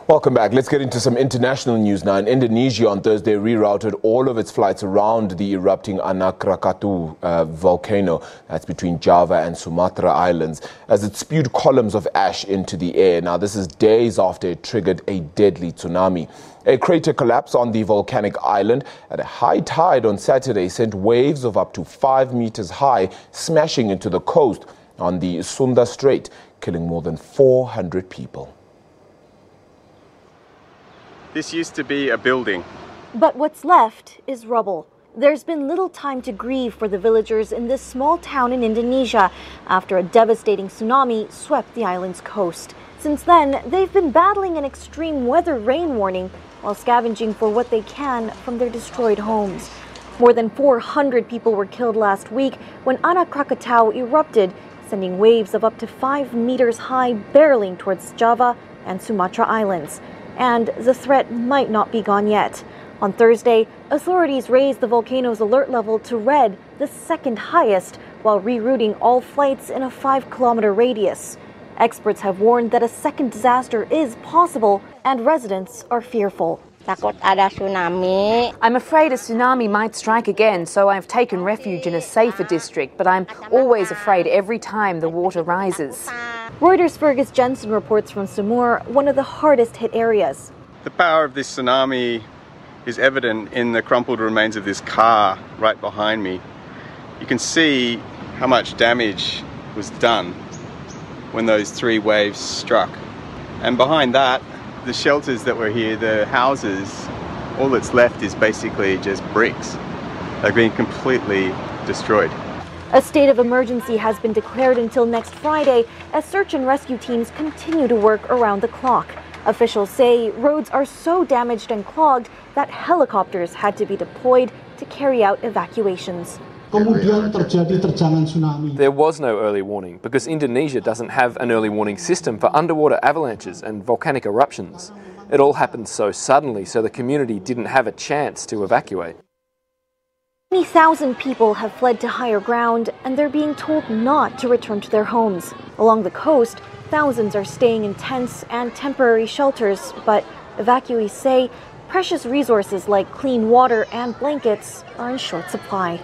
Welcome back. Let's get into some international news now. Indonesia on Thursday rerouted all of its flights around the erupting Anak Krakatau volcano. That's between Java and Sumatra islands as it spewed columns of ash into the air. Now, this is days after it triggered a deadly tsunami. A crater collapse on the volcanic island at a high tide on Saturday sent waves of up to 5 meters high smashing into the coast on the Sunda Strait, killing more than 400 people. This used to be a building. But what's left is rubble. There's been little time to grieve for the villagers in this small town in Indonesia after a devastating tsunami swept the island's coast. Since then, they've been battling an extreme weather rain warning while scavenging for what they can from their destroyed homes. More than 400 people were killed last week when Anak Krakatau erupted, sending waves of up to 5 meters high barreling towards Java and Sumatra islands. And the threat might not be gone yet. On Thursday, authorities raised the volcano's alert level to red, the second highest, while rerouting all flights in a 5-kilometer radius. Experts have warned that a second disaster is possible, and residents are fearful. Takut ada tsunami. I'm afraid a tsunami might strike again, so I've taken refuge in a safer district, but I'm always afraid every time the water rises. Reuters' Fergus Jensen reports from Samur, one of the hardest hit areas. The power of this tsunami is evident in the crumpled remains of this car right behind me. You can see how much damage was done when those 3 waves struck. And behind that, the shelters that were here, the houses, all that's left is basically just bricks. They've been completely destroyed. A state of emergency has been declared until next Friday as search and rescue teams continue to work around the clock. Officials say roads are so damaged and clogged that helicopters had to be deployed to carry out evacuations. There was no early warning because Indonesia doesn't have an early warning system for underwater avalanches and volcanic eruptions. It all happened so suddenly, so the community didn't have a chance to evacuate. Many thousand people have fled to higher ground, and they're being told not to return to their homes. Along the coast, thousands are staying in tents and temporary shelters, but evacuees say precious resources like clean water and blankets are in short supply.